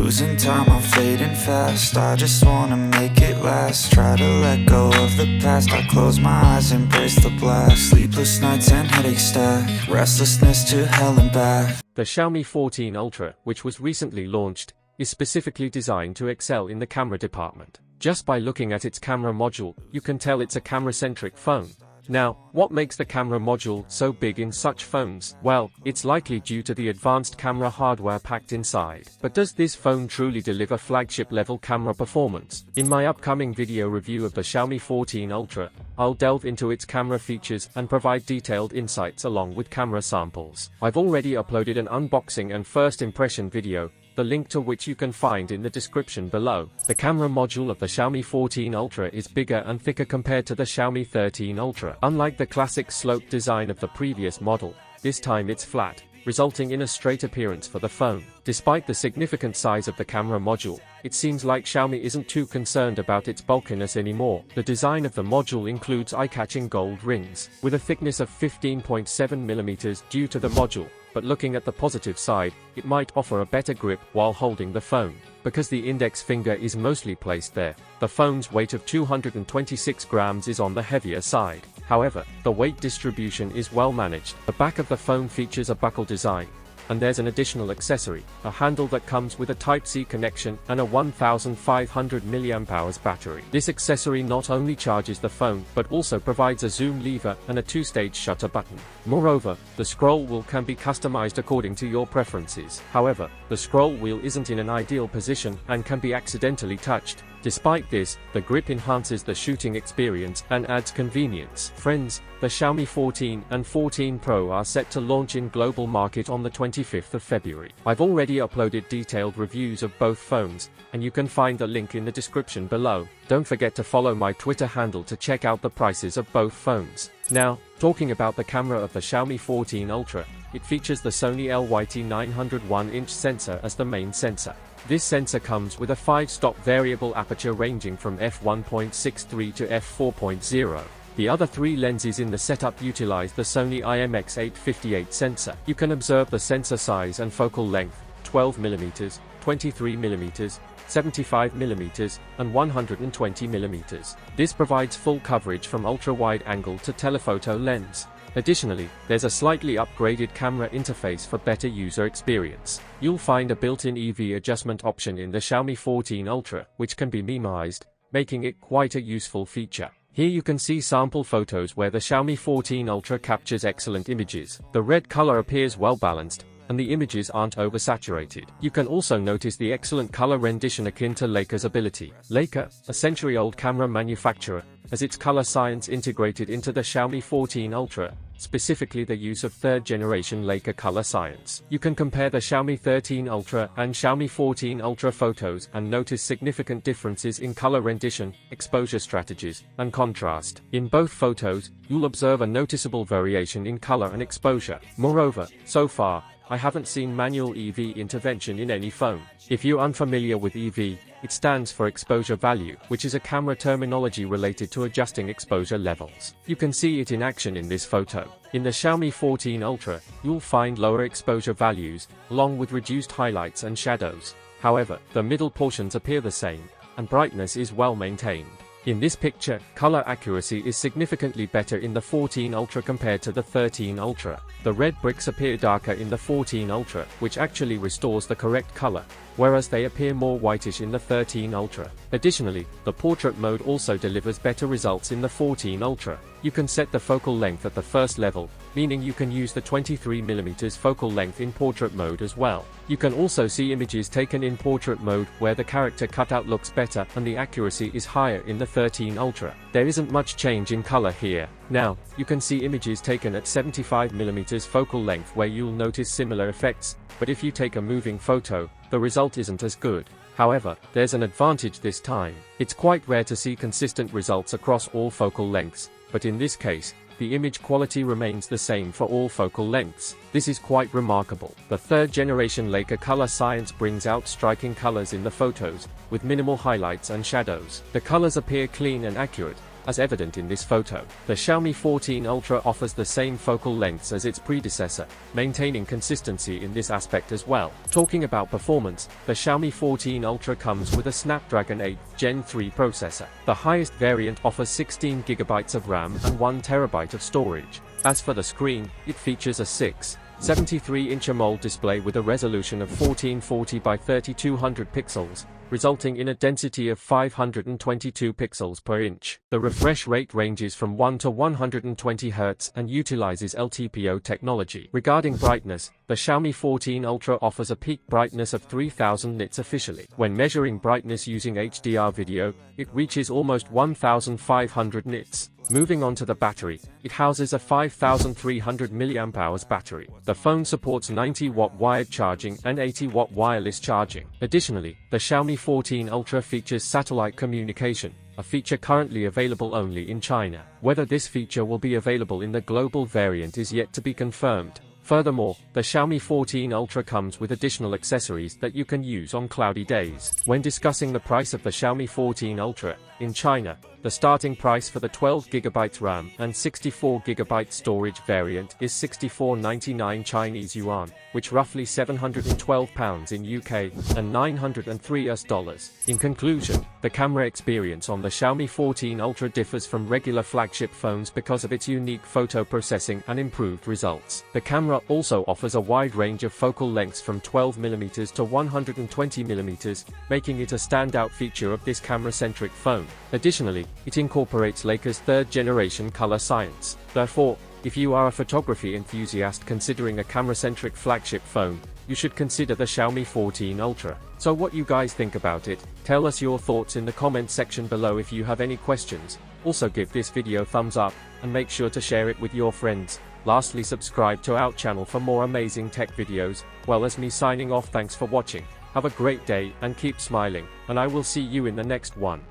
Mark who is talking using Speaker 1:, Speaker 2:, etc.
Speaker 1: Losing time, I'm fading fast. I just wanna make it last. Try to let go of the past. I close my eyes, embrace the blast. Sleepless nights and headache stack. Restlessness to hell and back.
Speaker 2: The Xiaomi 14 Ultra, which was recently launched, is specifically designed to excel in the camera department. Just by looking at its camera module, you can tell it's a camera-centric phone. Now, what makes the camera module so big in such phones? Well, it's likely due to the advanced camera hardware packed inside. But does this phone truly deliver flagship-level camera performance? In my upcoming video review of the Xiaomi 14 Ultra, I'll delve into its camera features and provide detailed insights along with camera samples. I've already uploaded an unboxing and first impression video, the link to which you can find in the description below. The camera module of the Xiaomi 14 Ultra is bigger and thicker compared to the Xiaomi 13 Ultra. Unlike the classic sloped design of the previous model, this time it's flat, resulting in a straight appearance for the phone. Despite the significant size of the camera module, it seems like Xiaomi isn't too concerned about its bulkiness anymore. The design of the module includes eye-catching gold rings, with a thickness of 15.7 mm due to the module. But looking at the positive side, it might offer a better grip while holding the phone. Because the index finger is mostly placed there, the phone's weight of 226 grams is on the heavier side. However, the weight distribution is well managed. The back of the phone features a buckle design, and there's an additional accessory, a handle that comes with a Type-C connection and a 1500 mAh battery. This accessory not only charges the phone, but also provides a zoom lever and a two-stage shutter button. Moreover, the scroll wheel can be customized according to your preferences. However, the scroll wheel isn't in an ideal position and can be accidentally touched. Despite this, the grip enhances the shooting experience and adds convenience. Friends, the Xiaomi 14 and 14 Pro are set to launch in global market on the 25th of February. I've already uploaded detailed reviews of both phones, and you can find the link in the description below. Don't forget to follow my Twitter handle to check out the prices of both phones. Now, talking about the camera of the Xiaomi 14 Ultra, it features the Sony LYT 901-inch sensor as the main sensor. This sensor comes with a 5-stop variable aperture ranging from f1.63 to f4.0. The other three lenses in the setup utilize the Sony IMX858 sensor. You can observe the sensor size and focal length, 12 mm, 23 mm, 75 mm, and 120 mm. This provides full coverage from ultra-wide angle to telephoto lens. Additionally, there's a slightly upgraded camera interface for better user experience. You'll find a built-in EV adjustment option in the Xiaomi 14 Ultra, which can be minimized, making it quite a useful feature. Here you can see sample photos where the Xiaomi 14 Ultra captures excellent images. The red color appears well balanced, and the images aren't oversaturated. You can also notice the excellent color rendition akin to Leica's ability. Leica, a century-old camera manufacturer, has its color science integrated into the Xiaomi 14 Ultra, specifically the use of third-generation Leica color science. You can compare the Xiaomi 13 Ultra and Xiaomi 14 Ultra photos and notice significant differences in color rendition, exposure strategies, and contrast. In both photos, you'll observe a noticeable variation in color and exposure. Moreover, so far, I haven't seen manual EV intervention in any phone. If you're unfamiliar with EV, it stands for exposure value, which is a camera terminology related to adjusting exposure levels. You can see it in action in this photo. In the Xiaomi 14 Ultra, you'll find lower exposure values, along with reduced highlights and shadows. However, the middle portions appear the same, and brightness is well maintained. In this picture, color accuracy is significantly better in the 14 Ultra compared to the 13 Ultra. The red bricks appear darker in the 14 Ultra, which actually restores the correct color, whereas they appear more whitish in the 13 Ultra. Additionally, the portrait mode also delivers better results in the 14 Ultra. You can set the focal length at the first level, meaning you can use the 23 mm focal length in portrait mode as well. You can also see images taken in portrait mode where the character cutout looks better and the accuracy is higher in the 13 Ultra. There isn't much change in color here. Now, you can see images taken at 75 mm focal length where you'll notice similar effects, but if you take a moving photo, the result isn't as good. However, there's an advantage this time. It's quite rare to see consistent results across all focal lengths, but in this case, the image quality remains the same for all focal lengths. This is quite remarkable. The third-generation Leica color science brings out striking colors in the photos, with minimal highlights and shadows. The colors appear clean and accurate, as evident in this photo. The Xiaomi 14 Ultra offers the same focal lengths as its predecessor, maintaining consistency in this aspect as well. Talking about performance, the Xiaomi 14 Ultra comes with a Snapdragon 8 Gen 3 processor. The highest variant offers 16GB of RAM and 1TB of storage. As for the screen, it features a 6.73-inch AMOLED display with a resolution of 1440 by 3200 pixels, resulting in a density of 522 pixels per inch. The refresh rate ranges from 1 to 120 Hz and utilizes LTPO technology. Regarding brightness, the Xiaomi 14 Ultra offers a peak brightness of 3000 nits officially. When measuring brightness using HDR video, it reaches almost 1500 nits. Moving on to the battery, it houses a 5300 mAh battery. The phone supports 90-watt wired charging and 80-watt wireless charging. Additionally, the Xiaomi 14 Ultra features satellite communication, a feature currently available only in China. Whether this feature will be available in the global variant is yet to be confirmed. Furthermore, the Xiaomi 14 Ultra comes with additional accessories that you can use on cloudy days. When discussing the price of the Xiaomi 14 Ultra, in China, the starting price for the 12GB RAM and 64GB storage variant is 64.99 Chinese yuan, which roughly £712 in UK and $903 US. In conclusion, the camera experience on the Xiaomi 14 Ultra differs from regular flagship phones because of its unique photo processing and improved results. The camera also offers a wide range of focal lengths from 12mm to 120mm, making it a standout feature of this camera-centric phone. Additionally, it incorporates Leica's third-generation color science. Therefore, if you are a photography enthusiast considering a camera-centric flagship phone, you should consider the Xiaomi 14 Ultra. So what you guys think about it? Tell us your thoughts in the comment section below. If you have any questions, also give this video thumbs up, and make sure to share it with your friends. Lastly, subscribe to our channel for more amazing tech videos. Well, as me signing off, thanks for watching. Have a great day and keep smiling, and I will see you in the next one.